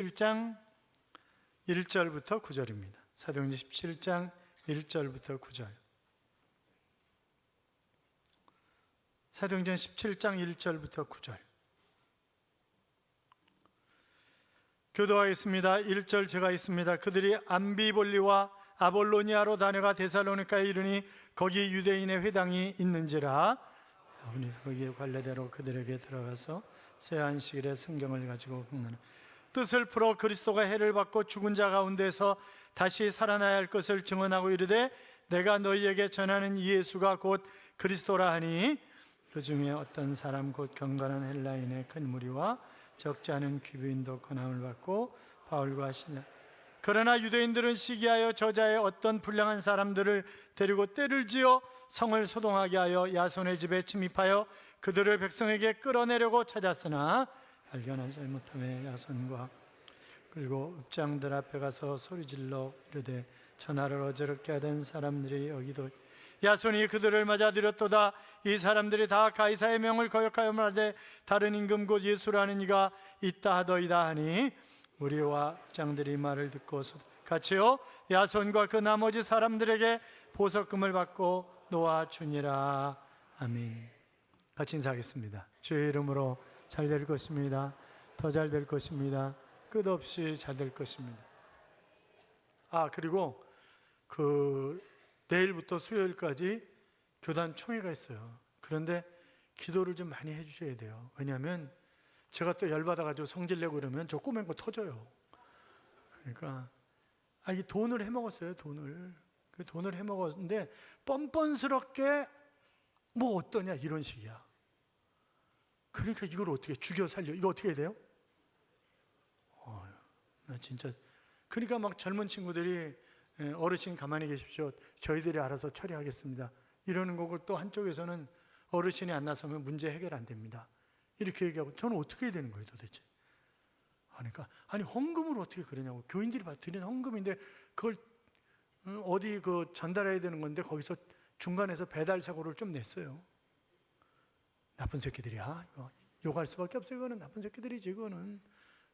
1장 1절부터 9절입니다. 사도행전 17장 1절부터 9절. 사도행전 17장 1절부터 9절. 교도하겠습니다. 1절 제가 있습니다. 그들이 암비볼리와 아볼로니아로 다녀가 데살로니가에 이르니 거기 유대인의 회당이 있는지라 우리 거기에 관례대로 그들에게 들어가서 새 안식일에 성경을 가지고 읽는 뜻을 풀어 그리스도가 해를 받고 죽은 자 가운데서 다시 살아나야 할 것을 증언하고 이르되 내가 너희에게 전하는 이 예수가 곧 그리스도라 하니 그 중에 어떤 사람 곧 경건한 헬라인의 큰 무리와 적지 않은 귀부인도 권함을 받고 바울과 실라 그러나 유대인들은 시기하여 저자의 어떤 불량한 사람들을 데리고 때를 지어 성을 소동하게 하여 야손의 집에 침입하여 그들을 백성에게 끌어내려고 찾았으나 발견하지 못함에 야손과 그리고 읍장들 앞에 가서 소리질러 이르되 전하를 어지럽게 하던 사람들이 여기도 야손이 그들을 맞아들였도다. 이 사람들이 다 가이사의 명을 거역하여 말하되 다른 임금 곧 예수라는 이가 있다 하더이다 하니 우리와 읍장들이 말을 듣고 같이요 야손과 그 나머지 사람들에게 보석금을 받고 놓아주니라. 아멘. 같이 인사하겠습니다. 주의 이름으로 잘 될 것입니다. 더 잘 될 것입니다. 끝없이 잘 될 것입니다. 그리고 내일부터 수요일까지 교단 총회가 있어요. 그런데 기도를 좀 많이 해주셔야 돼요. 왜냐하면 제가 또 열받아가지고 성질내고 그러면 저 꼬맨 거 터져요. 그러니까 이 돈을 해먹었어요. 돈을 해먹었는데 뻔뻔스럽게 뭐 어떠냐 이런 식이야. 그러니까 이걸 어떻게 죽여 살려? 이거 어떻게 해야 돼요? 나 진짜 그러니까 막 젊은 친구들이 어르신 가만히 계십시오. 저희들이 알아서 처리하겠습니다. 이러는 거고 또 한쪽에서는 어르신이 안 나서면 문제 해결 안 됩니다. 이렇게 얘기하고 저는 어떻게 해야 되는 거예요 도대체? 그러니까 헌금을 어떻게 그러냐고. 교인들이 드리는 헌금인데 그걸 어디 전달해야 되는 건데 거기서 중간에서 배달 사고를 좀 냈어요. 나쁜 새끼들이야. 이거 욕할 수밖에 없어요. 이거는 나쁜 새끼들이지. 이거는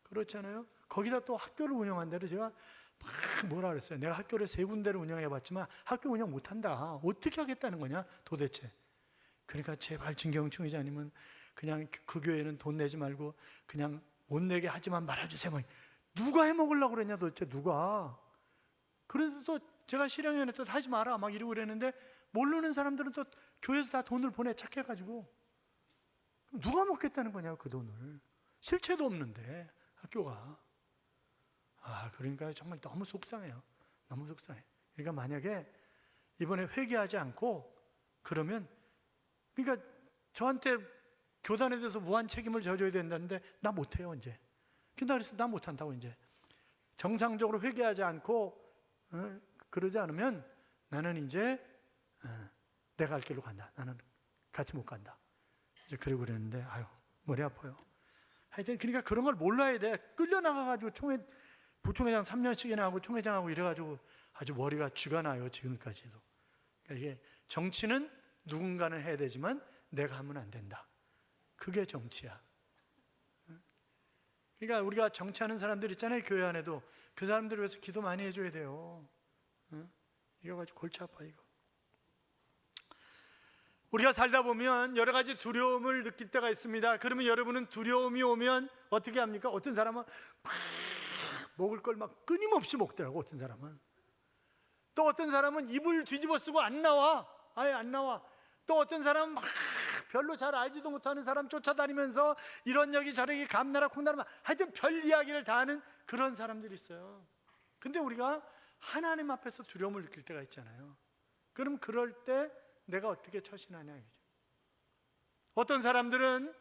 그렇잖아요. 거기다 또 학교를 운영한다고 제가 막 뭐라 그랬어요. 내가 학교를 3군데를 운영해봤지만 학교 운영 못한다. 어떻게 하겠다는 거냐 도대체. 그러니까 제발 진경 총회장님은 그냥 그 교회는 돈 내지 말고 그냥 못 내게 하지만 말아주세요. 누가 해먹으려고 그랬냐 도대체 누가. 그래서 또 제가 실행위원회 또 하지 마라 막 이러고 그랬는데 모르는 사람들은 또 교회에서 다 돈을 보내 착해가지고 누가 먹겠다는 거냐고 그 돈을. 실체도 없는데 학교가. 그러니까 정말 너무 속상해요. 너무 속상해. 그러니까 만약에 이번에 회개하지 않고 그러면 그러니까 저한테 교단에 대해서 무한 책임을 져줘야 된다는데 나 못해요 이제. 그래서 나 못한다고 이제. 정상적으로 회개하지 않고 그러지 않으면 나는 이제 내가 갈 길로 간다. 나는 같이 못 간다. 이제 그러고 그랬는데 머리 아파요. 하여튼 그러니까 그런 걸 몰라야 돼. 끌려나가가지고 부총회장 3년씩이나 하고 총회장하고 이래가지고 아주 머리가 쥐가 나요 지금까지도. 그러니까 이게 정치는 누군가는 해야 되지만 내가 하면 안 된다. 그게 정치야. 그러니까 우리가 정치하는 사람들 있잖아요 교회 안에도. 그 사람들을 위해서 기도 많이 해줘야 돼요. 이거 가지고 골치 아파 이거. 우리가 살다 보면 여러 가지 두려움을 느낄 때가 있습니다. 그러면 여러분은 두려움이 오면 어떻게 합니까? 어떤 사람은 막 먹을 걸 막 끊임없이 먹더라고. 어떤 사람은 또 어떤 사람은 입을 뒤집어 쓰고 안 나와. 아예 안 나와. 또 어떤 사람은 막 별로 잘 알지도 못하는 사람 쫓아다니면서 이런 얘기 저런 얘기 감나라 콩나라 하여튼 별 이야기를 다 하는 그런 사람들이 있어요. 근데 우리가 하나님 앞에서 두려움을 느낄 때가 있잖아요. 그럼 그럴 때 내가 어떻게 처신하냐 이거죠. 어떤 사람들은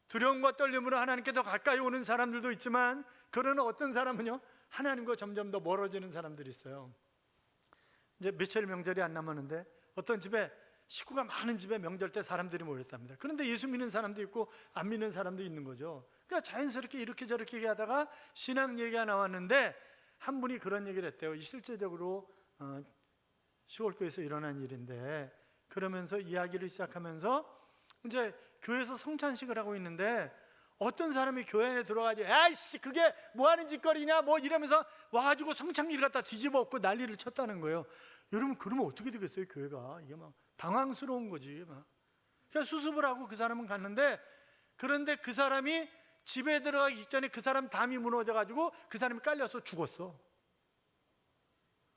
두려움과 떨림으로 하나님께 더 가까이 오는 사람들도 있지만 그러나 어떤 사람은요 하나님과 점점 더 멀어지는 사람들이 있어요. 이제 며칠 명절이 안 남았는데 어떤 집에 식구가 많은 집에 명절 때 사람들이 모였답니다. 그런데 예수 믿는 사람도 있고 안 믿는 사람도 있는 거죠. 그러니까 자연스럽게 이렇게 저렇게 얘기하다가 신앙 얘기가 나왔는데 한 분이 그런 얘기를 했대요. 실제적으로 시골교회에서 일어난 일인데 그러면서 이야기를 시작하면서 이제 교회에서 성찬식을 하고 있는데 어떤 사람이 교회 안에 들어가지고 아이씨 그게 뭐하는 짓거리냐 뭐 이러면서 와가지고 성창기를 갖다 뒤집어 엎고 난리를 쳤다는 거예요. 여러분 그러면 어떻게 되겠어요? 교회가 이게 막 당황스러운 거지 막. 그래서 수습을 하고 그 사람은 갔는데, 그런데 그 사람이 집에 들어가기 직전에 그 사람 담이 무너져가지고 그 사람이 깔려서 죽었어.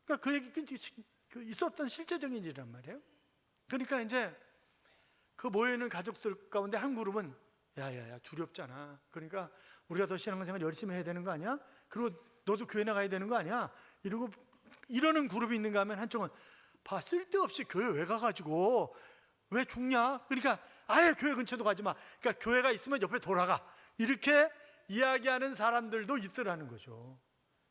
그러니까 그 얘기 있었던 실제적인 일이란 말이에요. 그러니까 이제 그 모여있는 가족들 가운데 한 그룹은 야야야 두렵잖아. 그러니까 우리가 더 신앙생활 열심히 해야 되는 거 아니야? 그리고 너도 교회 나가야 되는 거 아니야? 이러고 이러는 그룹이 있는가 하면 한쪽은 봐 쓸데없이 교회 왜 가가지고 왜 죽냐? 그러니까 아예 교회 근처도 가지 마. 그러니까 교회가 있으면 옆에 돌아가. 이렇게 이야기하는 사람들도 있더라는 거죠.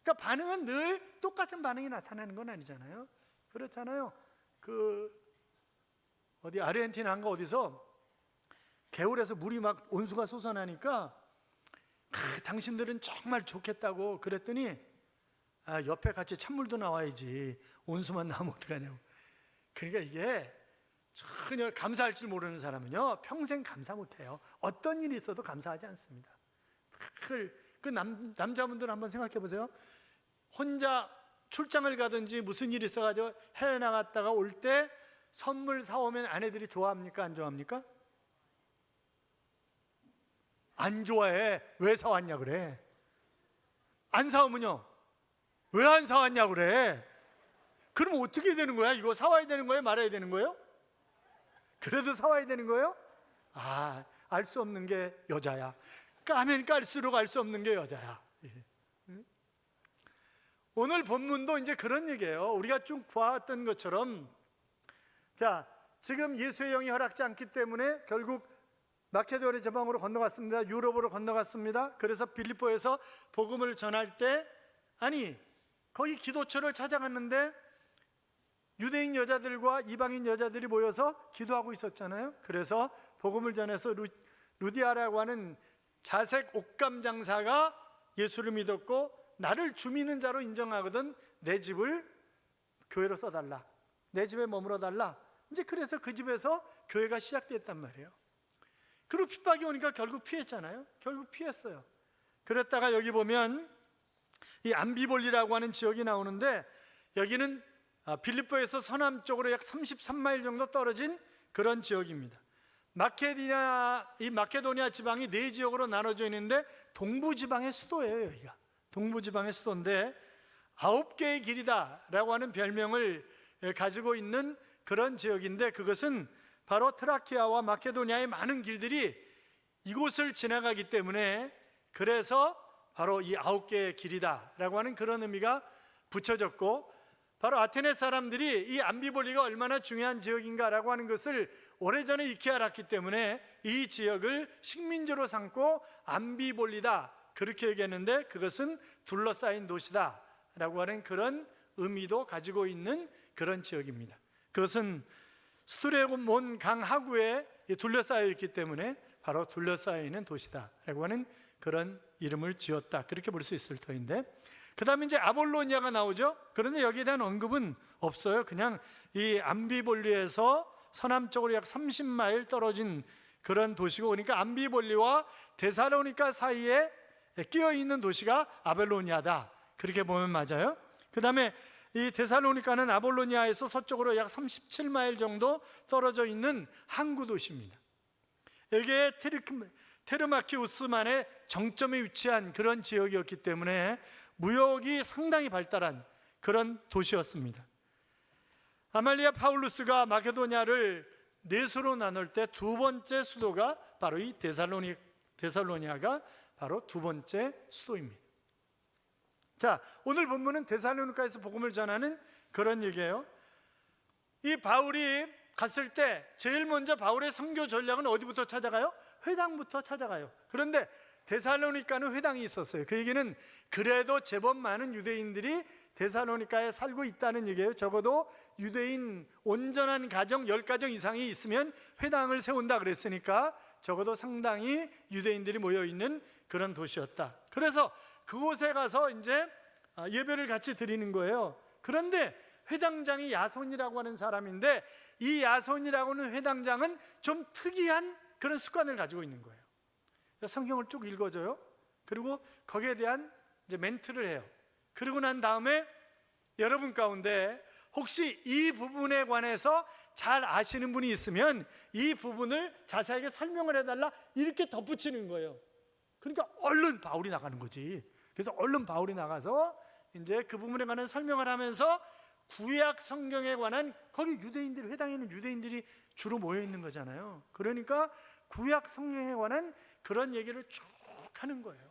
그러니까 반응은 늘 똑같은 반응이 나타나는 건 아니잖아요. 그렇잖아요. 어디 아르헨티나인가 어디서 개울에서 물이 막 온수가 솟아나니까 당신들은 정말 좋겠다고 그랬더니 옆에 같이 찬물도 나와야지 온수만 나오면 어떡하냐고. 그러니까 이게 전혀 감사할 줄 모르는 사람은요 평생 감사 못해요. 어떤 일이 있어도 감사하지 않습니다. 남자분들 한번 생각해 보세요. 혼자 출장을 가든지 무슨 일이 있어가지고 해외 나갔다가 올 때 선물 사오면 아내들이 좋아합니까? 안 좋아합니까? 안 좋아해. 왜 사왔냐 그래. 안 사오면요 왜 안 사왔냐 그래. 그럼 어떻게 되는 거야? 이거 사와야 되는 거예요? 말아야 되는 거예요? 그래도 사와야 되는 거예요? 알 수 없는 게 여자야. 까면 깔수록 알 수 없는 게 여자야. 오늘 본문도 이제 그런 얘기예요. 우리가 쭉 보았던 것처럼, 자, 지금 예수의 영이 허락지 않기 때문에 결국 마케도니아 지방으로 건너갔습니다. 유럽으로 건너갔습니다. 그래서 빌립보에서 복음을 전할 때, 거기 기도처를 찾아갔는데 유대인 여자들과 이방인 여자들이 모여서 기도하고 있었잖아요. 그래서 복음을 전해서 루디아라고 하는 자색 옷감 장사가 예수를 믿었고, 나를 주 믿는 자로 인정하거든 내 집을 교회로 써달라, 내 집에 머물러 달라. 이제 그래서 그 집에서 교회가 시작됐단 말이에요. 그리고 핍박이 오니까 결국 피했잖아요. 결국 피했어요. 그랬다가 여기 보면 이 암비볼리라고 하는 지역이 나오는데, 여기는 빌립보에서 서남쪽으로 약 33마일 정도 떨어진 그런 지역입니다. 이 마케도니아 지방이 네 지역으로 나눠져 있는데 동부 지방의 수도예요. 여기가 동부 지방의 수도인데 9개의 길이다라고 하는 별명을 가지고 있는 그런 지역인데, 그것은 바로 트라키아와 마케도니아의 많은 길들이 이곳을 지나가기 때문에, 그래서 바로 이 9개의 길이다라고 하는 그런 의미가 붙여졌고, 바로 아테네 사람들이 이 암비볼리가 얼마나 중요한 지역인가라고 하는 것을 오래전에 익히 알았기 때문에 이 지역을 식민지로 삼고 암비볼리다 그렇게 얘기했는데, 그것은 둘러싸인 도시다라고 하는 그런 의미도 가지고 있는 그런 지역입니다. 그것은 스트레몬 강 하구에 둘러싸여 있기 때문에 바로 둘러싸여 있는 도시다라고 하는 그런 이름을 지었다, 그렇게 볼 수 있을 터인데, 그 다음에 이제 아볼로니아가 나오죠. 그런데 여기에 대한 언급은 없어요. 그냥 이 암비볼리에서 서남쪽으로 약 30마일 떨어진 그런 도시고, 그러니까 암비볼리와 데살로니가 사이에 끼어 있는 도시가 아볼로니아다, 그렇게 보면 맞아요. 그 다음에 이 데살로니가는 아볼로니아에서 서쪽으로 약 37마일 정도 떨어져 있는 항구 도시입니다. 여기에 테르마키우스만의 정점에 위치한 그런 지역이었기 때문에 무역이 상당히 발달한 그런 도시였습니다. 아말리아 파울루스가 마케도니아를 넷으로 나눌 때 두 번째 수도가 바로 이 데살로니아가 바로 두 번째 수도입니다. 자, 오늘 본문은 데살로니가에서 복음을 전하는 그런 얘기예요. 이 바울이 갔을 때 제일 먼저 바울의 선교 전략은 어디부터 찾아가요? 회당부터 찾아가요. 그런데 데살로니가는 회당이 있었어요. 그 얘기는 그래도 제법 많은 유대인들이 데살로니가에 살고 있다는 얘기예요. 적어도 유대인 온전한 가정 10가정 이상이 있으면 회당을 세운다 그랬으니까 적어도 상당히 유대인들이 모여있는 그런 도시였다. 그래서 그곳에 가서 이제 예배를 같이 드리는 거예요. 그런데 회당장이 야손이라고 하는 사람인데, 이 야손이라고 하는 회당장은 좀 특이한 그런 습관을 가지고 있는 거예요. 성경을 쭉 읽어줘요. 그리고 거기에 대한 이제 멘트를 해요. 그러고 난 다음에 여러분 가운데 혹시 이 부분에 관해서 잘 아시는 분이 있으면 이 부분을 자세하게 설명을 해달라, 이렇게 덧붙이는 거예요. 그러니까 얼른 바울이 나가는 거지. 그래서 얼른 바울이 나가서 이제 그 부분에 관한 설명을 하면서 구약 성경에 관한, 거기 유대인들이, 회당에 있는 유대인들이 주로 모여 있는 거잖아요. 그러니까 구약 성경에 관한 그런 얘기를 쭉 하는 거예요.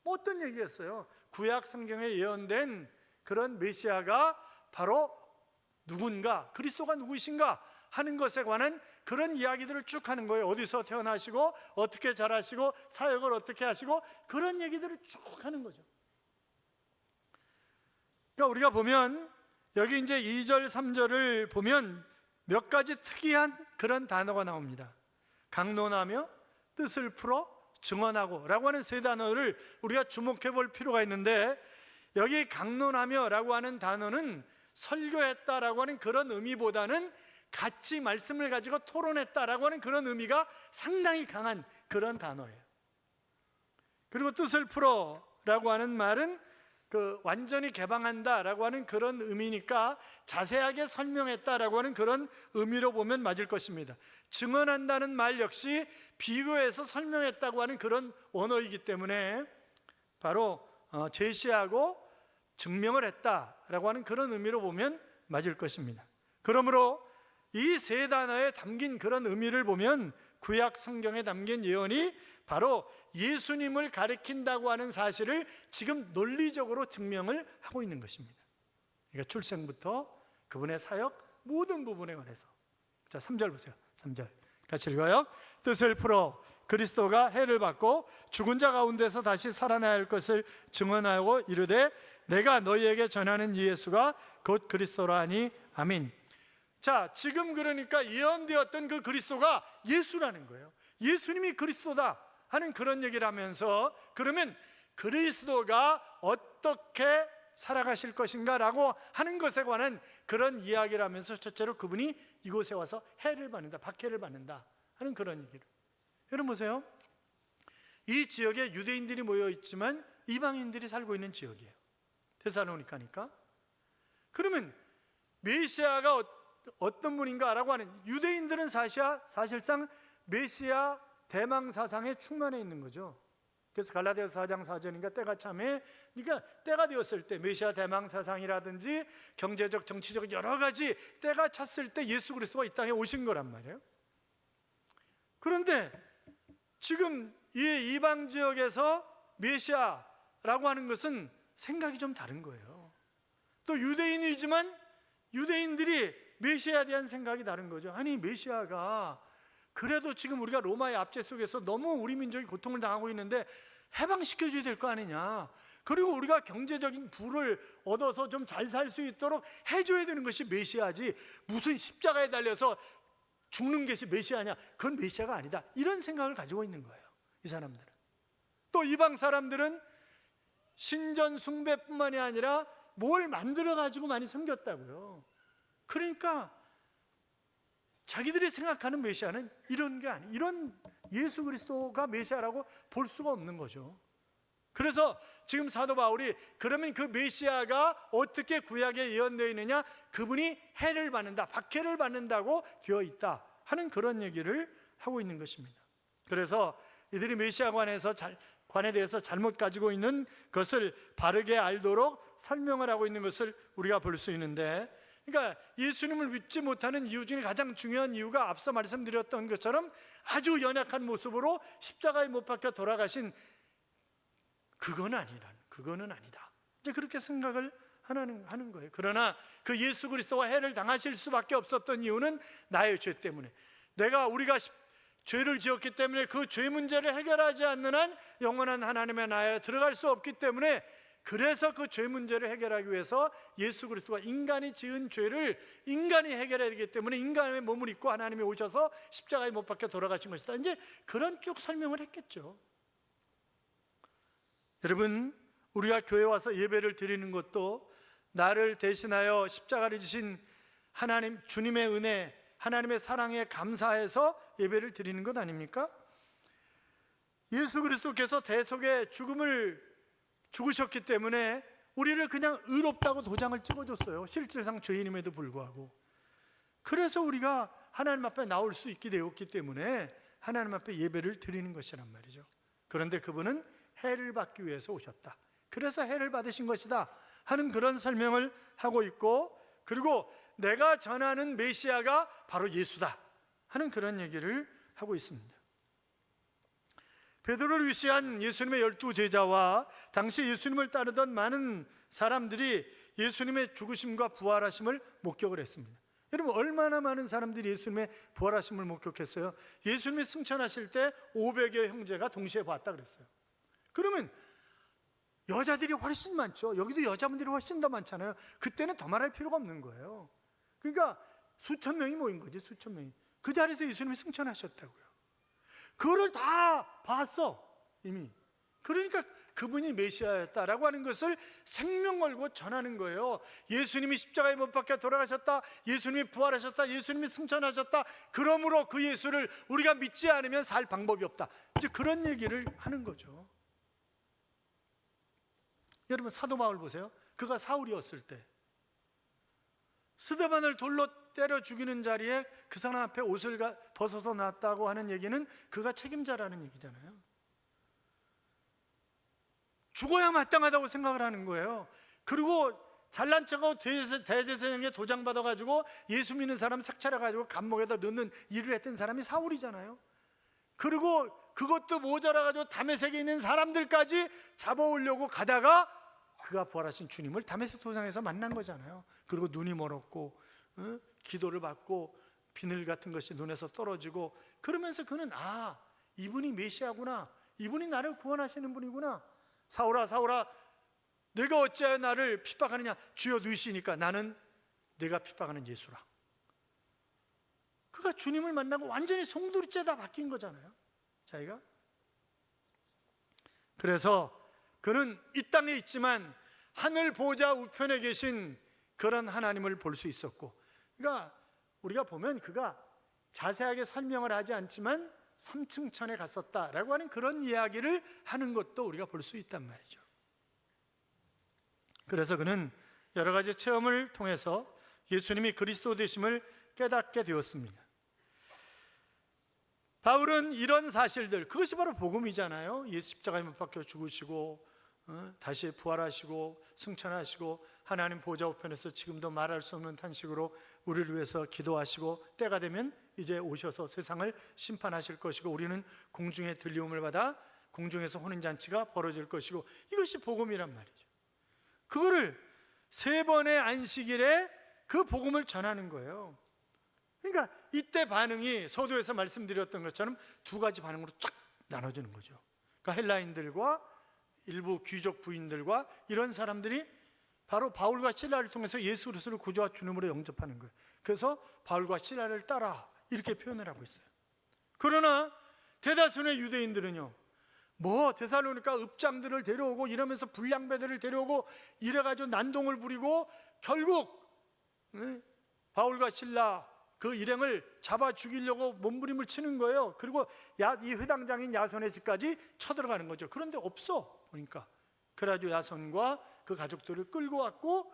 뭐 어떤 얘기였어요? 구약 성경에 예언된 그런 메시아가 바로 누군가, 그리스도가 누구이신가 하는 것에 관한 그런 이야기들을 쭉 하는 거예요. 어디서 태어나시고 어떻게 자라시고 사역을 어떻게 하시고 그런 얘기들을 쭉 하는 거죠. 그러니까 우리가 보면 여기 이제 2절 3절을 보면 몇 가지 특이한 그런 단어가 나옵니다. 강론하며 뜻을 풀어 증언하고 라고 하는 세 단어를 우리가 주목해 볼 필요가 있는데, 여기 강론하며 라고 하는 단어는 설교했다라고 하는 그런 의미보다는 같이 말씀을 가지고 토론했다라고 하는 그런 의미가 상당히 강한 그런 단어예요. 그리고 뜻을 풀어 라고 하는 말은 완전히 개방한다라고 하는 그런 의미니까 자세하게 설명했다라고 하는 그런 의미로 보면 맞을 것입니다. 증언한다는 말 역시 비교해서 설명했다고 하는 그런 언어이기 때문에 바로 제시하고 증명을 했다라고 하는 그런 의미로 보면 맞을 것입니다. 그러므로 이 세 단어에 담긴 그런 의미를 보면 구약 성경에 담긴 예언이 바로 예수님을 가리킨다고 하는 사실을 지금 논리적으로 증명을 하고 있는 것입니다. 그러니까 출생부터 그분의 사역 모든 부분에 관해서. 자, 3절 보세요. 3절 같이 읽어요. 뜻을 풀어 그리스도가 해를 받고 죽은 자 가운데서 다시 살아나야 할 것을 증언하고 이르되 내가 너희에게 전하는 이 예수가 곧 그리스도라 하니 아멘. 자, 지금 그러니까 예언되었던 그 그리스도가 예수라는 거예요. 예수님이 그리스도다 하는 그런 얘기를 하면서, 그러면 그리스도가 어떻게 살아가실 것인가 라고 하는 것에 관한 그런 이야기를 하면서 첫째로 그분이 이곳에 와서 해를 받는다, 박해를 받는다 하는 그런 얘기를. 여러분 보세요. 이 지역에 유대인들이 모여 있지만 이방인들이 살고 있는 지역이에요. 데살로니가니까. 그러면 메시아가 어떤 분인가라고 하는, 유대인들은 사실상 메시아 대망사상에 충만해 있는 거죠. 그래서 갈라디아서 4장 4절인가 때가 참에, 그러니까 때가 되었을 때 메시아 대망사상이라든지 경제적 정치적 여러 가지 때가 찼을 때 예수 그리스도가 이 땅에 오신 거란 말이에요. 그런데 지금 이 이방 지역에서 메시아라고 하는 것은 생각이 좀 다른 거예요. 또 유대인이지만 유대인들이 메시아에 대한 생각이 다른 거죠. 아니, 메시아가 그래도 지금 우리가 로마의 압제 속에서 너무 우리 민족이 고통을 당하고 있는데 해방시켜줘야 될 거 아니냐. 그리고 우리가 경제적인 부를 얻어서 좀 잘 살 수 있도록 해줘야 되는 것이 메시아지, 무슨 십자가에 달려서 죽는 것이 메시아냐. 그건 메시아가 아니다. 이런 생각을 가지고 있는 거예요, 이 사람들은. 또 이방 사람들은 신전 숭배뿐만이 아니라 뭘 만들어 가지고 많이 섬겼다고요. 그러니까 자기들이 생각하는 메시아는 이런 게 아니, 이런 예수 그리스도가 메시아라고 볼 수가 없는 거죠. 그래서 지금 사도 바울이 그러면 그 메시아가 어떻게 구약에 예언되어 있느냐, 그분이 해를 받는다, 박해를 받는다고 되어 있다 하는 그런 얘기를 하고 있는 것입니다. 그래서 이들이 메시아관에 대해서 잘못 가지고 있는 것을 바르게 알도록 설명을 하고 있는 것을 우리가 볼 수 있는데, 그러니까 예수님을 믿지 못하는 이유 중에 가장 중요한 이유가 앞서 말씀드렸던 것처럼 아주 연약한 모습으로 십자가에 못 박혀 돌아가신 그거는 아니다. 이제 그렇게 생각을 하는 거예요. 그러나 그 예수 그리스도가 해를 당하실 수밖에 없었던 이유는 나의 죄 때문에, 우리가 죄를 지었기 때문에 그 죄 문제를 해결하지 않는 한 영원한 하나님의 나라에 들어갈 수 없기 때문에, 그래서 그 죄 문제를 해결하기 위해서 예수 그리스도가 인간이 지은 죄를 인간이 해결해야 되기 때문에 인간의 몸을 입고 하나님이 오셔서 십자가에 못 박혀 돌아가신 것이다. 이제 그런 쭉 설명을 했겠죠. 여러분, 우리가 교회 와서 예배를 드리는 것도 나를 대신하여 십자가를 지신 하나님, 주님의 은혜, 하나님의 사랑에 감사해서 예배를 드리는 것 아닙니까? 예수 그리스도께서 대속의 죽음을 죽으셨기 때문에 우리를 그냥 의롭다고 도장을 찍어줬어요. 실질상 죄인임에도 불구하고. 그래서 우리가 하나님 앞에 나올 수 있게 되었기 때문에 하나님 앞에 예배를 드리는 것이란 말이죠. 그런데 그분은 해를 받기 위해서 오셨다, 그래서 해를 받으신 것이다 하는 그런 설명을 하고 있고, 그리고 내가 전하는 메시아가 바로 예수다 하는 그런 얘기를 하고 있습니다. 베드로를 위시한 예수님의 12제자와 당시 예수님을 따르던 많은 사람들이 예수님의 죽으심과 부활하심을 목격을 했습니다. 여러분, 얼마나 많은 사람들이 예수님의 부활하심을 목격했어요? 예수님이 승천하실 때 500여 형제가 동시에 봤다 그랬어요. 그러면 여자들이 훨씬 많죠. 여기도 여자분들이 훨씬 더 많잖아요. 그때는 더 말할 필요가 없는 거예요. 그러니까 수천 명이 모인 거지, 수천 명이. 그 자리에서 예수님이 승천하셨다고요. 그거를 다 봤어, 이미. 그러니까 그분이 메시아였다라고 하는 것을 생명 걸고 전하는 거예요. 예수님이 십자가에 못 박혀 돌아가셨다, 예수님이 부활하셨다, 예수님이 승천하셨다, 그러므로 그 예수를 우리가 믿지 않으면 살 방법이 없다, 이제 그런 얘기를 하는 거죠. 여러분, 사도 바울 보세요. 그가 사울이었을 때 스데반을 돌로 때려 죽이는 자리에 그 사람 앞에 옷을 벗어서 놨다고 하는 얘기는 그가 책임자라는 얘기잖아요. 죽어야 마땅하다고 생각을 하는 거예요. 그리고 잘난 척하고 대제사장에 도장 받아가지고 예수 믿는 사람 삭찰해가지고 감옥에다 넣는 일을 했던 사람이 사울이잖아요. 그리고 그것도 모자라가지고 다메섹에 있는 사람들까지 잡아오려고 가다가 그가 부활하신 주님을 다메섹 도상에서 만난 거잖아요. 그리고 눈이 멀었고 기도를 받고 비늘 같은 것이 눈에서 떨어지고, 그러면서 그는 이분이 메시아구나, 이분이 나를 구원하시는 분이구나. 사울아 사울아, 내가 어찌하여 나를 핍박하느냐? 주여 누이시니까 나는 내가 핍박하는 예수라. 그가 주님을 만나고 완전히 송두리째 다 바뀐 거잖아요, 자기가. 그래서 그는 이 땅에 있지만 하늘 보좌 우편에 계신 그런 하나님을 볼 수 있었고, 그러니까 우리가 보면 그가 자세하게 설명을 하지 않지만 3층 천에 갔었다라고 하는 그런 이야기를 하는 것도 우리가 볼 수 있단 말이죠. 그래서 그는 여러 가지 체험을 통해서 예수님이 그리스도 되심을 깨닫게 되었습니다. 바울은 이런 사실들, 그것이 바로 복음이잖아요. 예수 십자가에 못 박혀 죽으시고 다시 부활하시고 승천하시고 하나님 보좌 우편에서 지금도 말할 수 없는 탄식으로 우리를 위해서 기도하시고 때가 되면 이제 오셔서 세상을 심판하실 것이고 우리는 공중의 들리움을 받아 공중에서 혼인잔치가 벌어질 것이고, 이것이 복음이란 말이죠. 그거를 3번의 안식일에 그 복음을 전하는 거예요. 그러니까 이때 반응이 서두에서 말씀드렸던 것처럼 2가지 반응으로 쫙 나눠지는 거죠. 그러니까 헬라인들과 일부 귀족 부인들과 이런 사람들이 바로 바울과 실라를 통해서 예수 그리스도를 구주와 주님으로 영접하는 거예요. 그래서 바울과 실라를 따라 이렇게 표현을 하고 있어요. 그러나 대다수의 유대인들은요, 데살로니가 읍장들을 데려오고 이러면서 불량배들을 데려오고 이래가지고 난동을 부리고 결국 바울과 실라 그 일행을 잡아 죽이려고 몸부림을 치는 거예요. 그리고 이 회당장인 야손의 집까지 쳐들어가는 거죠. 그런데 없어 보니까. 그래가지고 야손과 그 가족들을 끌고 왔고,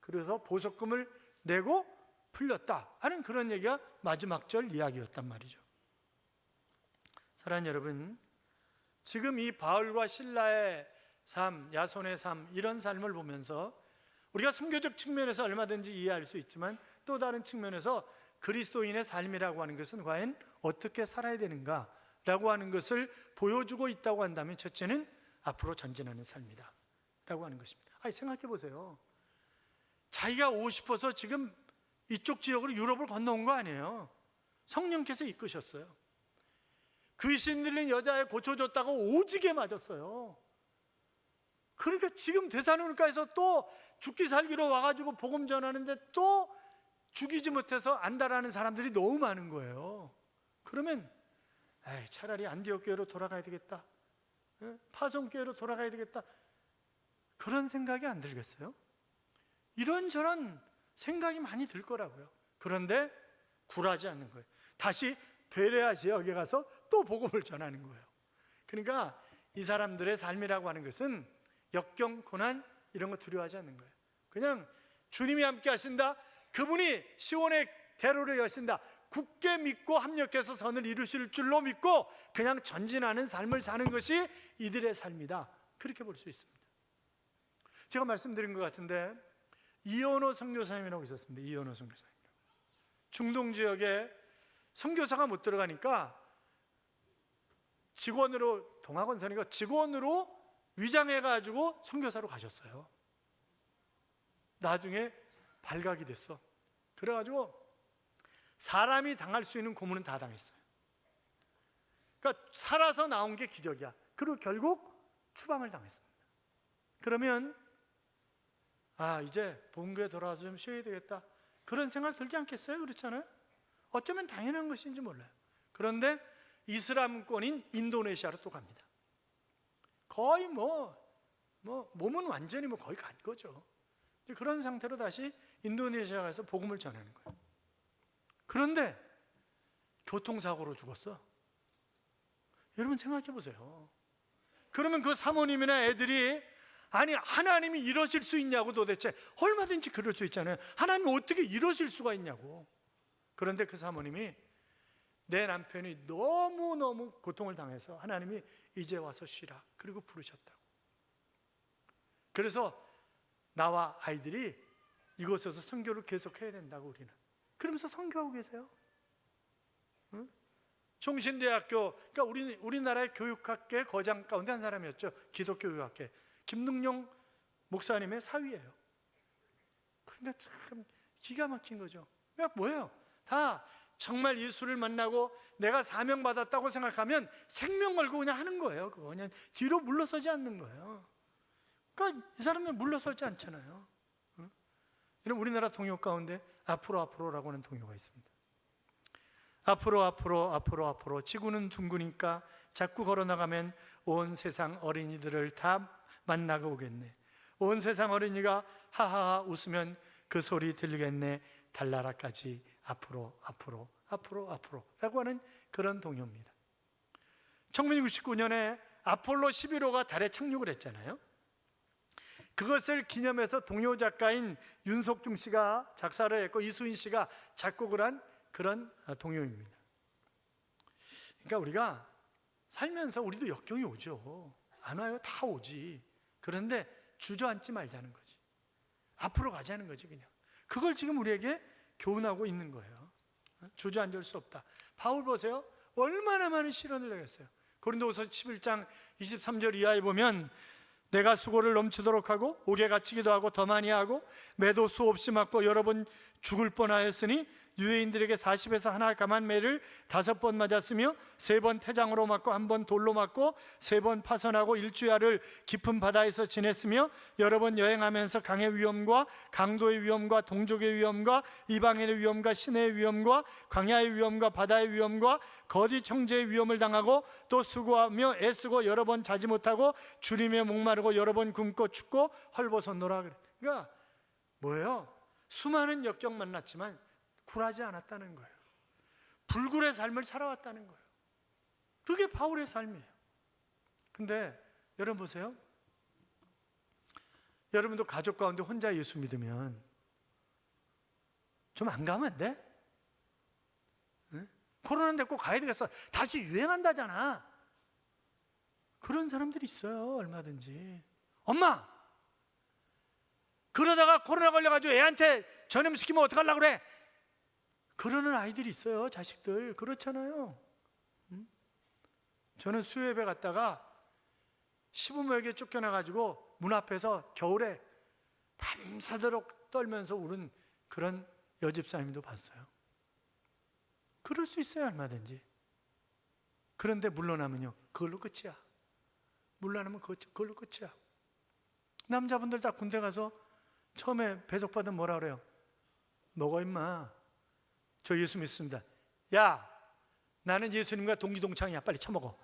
그래서 보석금을 내고 풀렸다 하는 그런 얘기가 마지막 절 이야기였단 말이죠. 사랑하는 여러분, 지금 이 바울과 실라의 삶, 야손의 삶, 이런 삶을 보면서 우리가 선교적 측면에서 얼마든지 이해할 수 있지만 또 다른 측면에서 그리스도인의 삶이라고 하는 것은 과연 어떻게 살아야 되는가라고 하는 것을 보여주고 있다고 한다면, 첫째는 앞으로 전진하는 삶이다 라고 하는 것입니다. 생각해 보세요. 자기가 오고 싶어서 지금 이쪽 지역으로 유럽을 건너온 거 아니에요. 성령께서 이끄셨어요. 귀신 들린 여자애 고쳐줬다고 오지게 맞았어요. 그러니까 지금 데살로니가에서 또 죽기 살기로 와가지고 복음 전하는데 또 죽이지 못해서 안달하는 사람들이 너무 많은 거예요. 그러면 차라리 안디옥 교회로 돌아가야 되겠다, 파송 교회로 돌아가야 되겠다, 그런 생각이 안 들겠어요? 이런저런 생각이 많이 들 거라고요. 그런데 굴하지 않는 거예요. 다시 베레아 지역에 가서 또 복음을 전하는 거예요. 그러니까 이 사람들의 삶이라고 하는 것은 역경, 고난 이런 거 두려워하지 않는 거예요. 그냥 주님이 함께 하신다, 그분이 시온의 대로를 여신다, 굳게 믿고 합력해서 선을 이루실 줄로 믿고 그냥 전진하는 삶을 사는 것이 이들의 삶이다, 그렇게 볼 수 있습니다. 제가 말씀드린 것 같은데 이현호 선교사님이라고 있었습니다. 이현호 선교사님, 중동 지역에 선교사가 못 들어가니까 직원으로, 동학원선이가 직원으로 위장해가지고 선교사로 가셨어요. 나중에 발각이 됐어. 그래가지고 사람이 당할 수 있는 고문은 다 당했어요. 그러니까 살아서 나온 게 기적이야. 그리고 결국 추방을 당했습니다. 그러면 이제 본교에 돌아와서 좀 쉬어야 되겠다, 그런 생각 들지 않겠어요? 그렇잖아요. 어쩌면 당연한 것인지 몰라요. 그런데 이슬람권인 인도네시아로 또 갑니다. 거의 몸은 완전히 거의 간 거죠. 그런 상태로 다시 인도네시아 가서 복음을 전하는 거예요. 그런데 교통사고로 죽었어. 여러분 생각해 보세요. 그러면 그 사모님이나 애들이 아니 하나님이 이러실 수 있냐고, 도대체 얼마든지 그럴 수 있잖아요. 하나님이 어떻게 이러실 수가 있냐고. 그런데 그 사모님이 내 남편이 너무너무 고통을 당해서 하나님이 이제 와서 쉬라, 그리고 부르셨다고. 그래서 나와 아이들이 이곳에서 선교를 계속해야 된다고, 우리는 그러면서 선교하고 계세요. 응? 종신대학교, 그러니까 우리나라의 교육학계 거장 가운데 한 사람이었죠. 기독교육학계 김능용 목사님의 사위예요. 그러니까 참 기가 막힌 거죠. 그러니까 뭐예요? 다 정말 예수를 만나고 내가 사명받았다고 생각하면 생명 걸고 그냥 하는 거예요. 그거 그냥 뒤로 물러서지 않는 거예요. 그러니까 이 사람들은 물러서지 않잖아요. 이런 우리나라 동요 가운데 앞으로라고 하는 동요가 있습니다. 앞으로 지구는 둥그니까 자꾸 걸어나가면 온 세상 어린이들을 다 만나고 오겠네. 온 세상 어린이가 하하하 웃으면 그 소리 들리겠네. 달나라까지 앞으로 라고 하는 그런 동요입니다. 1969년에 아폴로 11호가 달에 착륙을 했잖아요. 그것을 기념해서 동요 작가인 윤석중 씨가 작사를 했고 이수인 씨가 작곡을 한 그런 동요입니다. 그러니까 우리가 살면서 우리도 역경이 오죠. 안 와요? 다 오지. 그런데 주저앉지 말자는 거지. 앞으로 가자는 거지. 그냥 그걸 지금 우리에게 교훈하고 있는 거예요. 주저앉을 수 없다. 바울 보세요. 얼마나 많은 시련을 내겠어요. 고린도후서 11장 23절 이하에 보면 내가 수고를 넘치도록 하고 옥에 갇히기도 하고 더 많이 하고 매도 수없이 맞고 여러 번 죽을 뻔하였으니 유대인들에게 40에서 하나 감한 매를 5번 맞았으며 3번 태장으로 맞고 1번 돌로 맞고 3번 파선하고 일주야를 깊은 바다에서 지냈으며 여러 번 여행하면서 강의 위험과 강도의 위험과 동족의 위험과 이방인의 위험과 신의 위험과 광야의 위험과 바다의 위험과 거짓 형제의 위험을 당하고 또 수고하며 애쓰고 여러 번 자지 못하고 주님의 목마르고 여러 번 굶고 춥고 헐벗었노라. 그러니까 뭐예요? 수많은 역경 만났지만 굴하지 않았다는 거예요. 불굴의 삶을 살아왔다는 거예요. 그게 바울의 삶이에요. 근데 여러분 보세요. 여러분도 가족 가운데 혼자 예수 믿으면 좀 안 가면 안 돼? 응? 코로나인데 꼭 가야 되겠어. 다시 유행한다잖아. 그런 사람들이 있어요. 얼마든지. 엄마! 그러다가 코로나 걸려가지고 애한테 전염시키면 어떡하려고 그래? 그러는 아이들이 있어요. 자식들. 그렇잖아요. 저는 수협에 갔다가 시부모에게 쫓겨나가지고 문 앞에서 겨울에 밤새도록 떨면서 우는 그런 여집사님도 봤어요. 그럴 수 있어요. 얼마든지. 그런데 물러나면요, 그걸로 끝이야. 물러나면 그걸로 끝이야. 남자분들 다 군대 가서 처음에 배속받으면 뭐라 그래요? 먹어 임마. 저 예수 믿습니다. 야, 나는 예수님과 동기동창이야. 빨리 처먹어.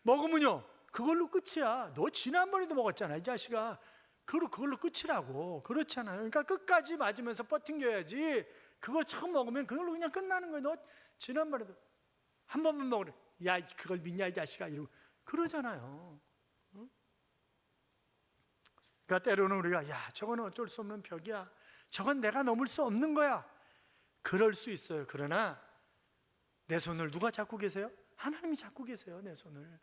먹으면요, 그걸로 끝이야. 너 지난번에도 먹었잖아, 이 자식아. 그걸로 끝이라고. 그렇잖아요. 그러니까 끝까지 맞으면서 버팅겨야지. 그걸 처음 먹으면 그걸로 그냥 끝나는 거예요. 너 지난번에도 한 번만 먹으래. 야, 그걸 믿냐 이 자식아, 이러고 그러잖아요. 그러니까 때로는 우리가 야, 저건 어쩔 수 없는 벽이야, 저건 내가 넘을 수 없는 거야, 그럴 수 있어요. 그러나 내 손을 누가 잡고 계세요? 하나님이 잡고 계세요, 내 손을.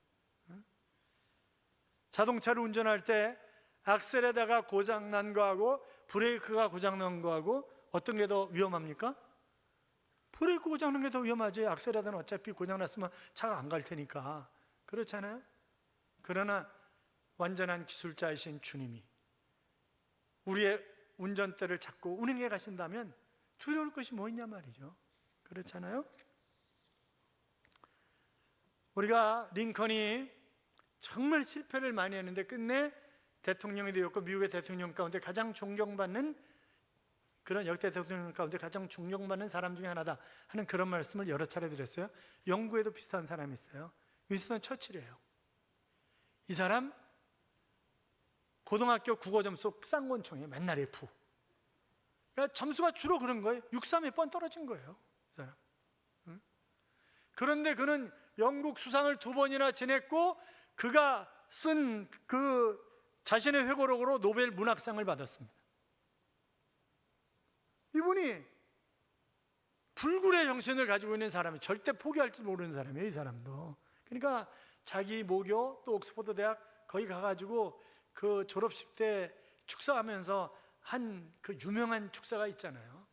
자동차를 운전할 때 악셀에다가 고장난 거하고 브레이크가 고장난 거하고 어떤 게 더 위험합니까? 브레이크 고장난 게 더 위험하지. 악셀에다는 어차피 고장났으면 차가 안 갈 테니까. 그렇잖아요. 그러나 완전한 기술자이신 주님이 우리의 운전대를 잡고 운행해 가신다면 두려울 것이 뭐 있냐 말이죠. 그렇잖아요. 우리가 링컨이 정말 실패를 많이 했는데 끝내 대통령이 되었고 미국의 대통령 가운데 가장 존경받는, 그런 역대 대통령 가운데 가장 존경받는 사람 중에 하나다 하는 그런 말씀을 여러 차례 드렸어요. 영국에도 비슷한 사람이 있어요. 윈스턴 처칠이에요. 이 사람 고등학교 국어 점수 쌍권총이에요. 맨날 F. 그러니까 점수가 주로 그런 거예요. 6, 3 몇 번 떨어진 거예요, 이 사람. 그런데 그는 영국 수상을 2번이나 지냈고 그가 쓴 그 자신의 회고록으로 노벨 문학상을 받았습니다. 이분이 불굴의 정신을 가지고 있는 사람이, 절대 포기할 줄 모르는 사람이에요, 이 사람도. 그러니까 자기 모교 또 옥스퍼드 대학 거기 가가지고 그 졸업식 때 축사하면서 한 그 유명한 축사가 있잖아요.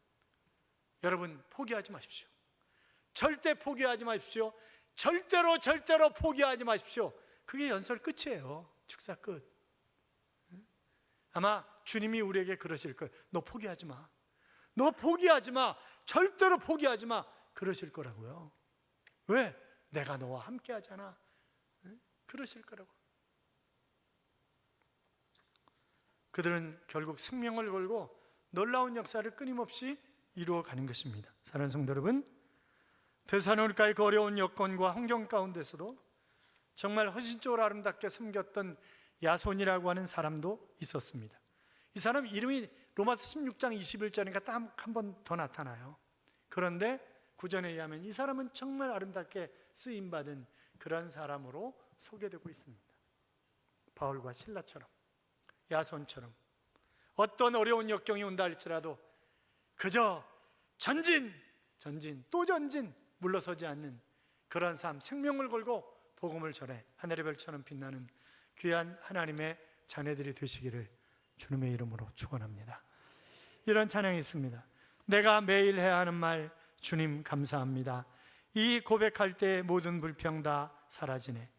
여러분, 포기하지 마십시오. 절대 포기하지 마십시오. 절대로 포기하지 마십시오. 그게 연설 끝이에요. 축사 끝. 아마 주님이 우리에게 그러실 거예요. 너 포기하지 마. 너 포기하지 마. 절대로 포기하지 마. 그러실 거라고요. 왜? 내가 너와 함께 하잖아. 그러실 거라고. 그들은 결국 생명을 걸고 놀라운 역사를 끊임없이 이루어가는 것입니다. 사랑하는 성도 여러분, 데살로니가의 그 어려운 여건과 환경 가운데서도 정말 헌신적으로 아름답게 섬겼던 야손이라고 하는 사람도 있었습니다. 이 사람 이름이 로마서 16장 21절이니까 딱 한 번 더 나타나요. 그런데 구전에 의하면 이 사람은 정말 아름답게 쓰임받은 그런 사람으로 소개되고 있습니다. 바울과 실라처럼, 야손처럼 어떤 어려운 역경이 온다 할지라도 그저 전진 또 전진, 물러서지 않는 그런 삶, 생명을 걸고 복음을 전해 하늘의 별처럼 빛나는 귀한 하나님의 자녀들이 되시기를 주님의 이름으로 축원합니다. 이런 찬양이 있습니다. 내가 매일 해야 하는 말, 주님 감사합니다. 이 고백할 때 모든 불평 다 사라지네.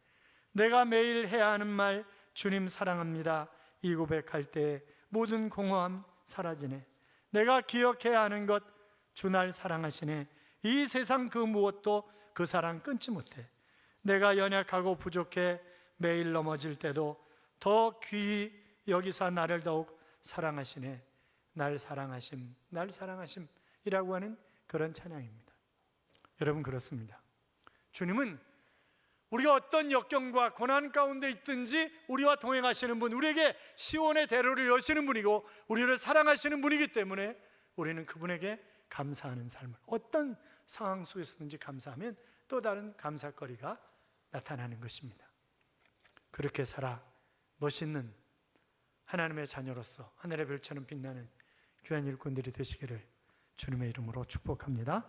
내가 매일 해야 하는 말, 주님 사랑합니다. 이 고백할 때 모든 공허함 사라지네. 내가 기억해야 하는 것, 주 날 사랑하시네. 이 세상 그 무엇도 그 사랑 끊지 못해. 내가 연약하고 부족해 매일 넘어질 때도 더 귀히 여기서 나를 더욱 사랑하시네. 날 사랑하심 이라고 하는 그런 찬양입니다. 여러분, 그렇습니다. 주님은 우리가 어떤 역경과 고난 가운데 있든지 우리와 동행하시는 분, 우리에게 시온의 대로를 여시는 분이고 우리를 사랑하시는 분이기 때문에 우리는 그분에게 감사하는 삶을, 어떤 상황 속에서든지 감사하면 또 다른 감사거리가 나타나는 것입니다. 그렇게 살아 멋있는 하나님의 자녀로서 하늘의 별처럼 빛나는 귀한 일꾼들이 되시기를 주님의 이름으로 축복합니다.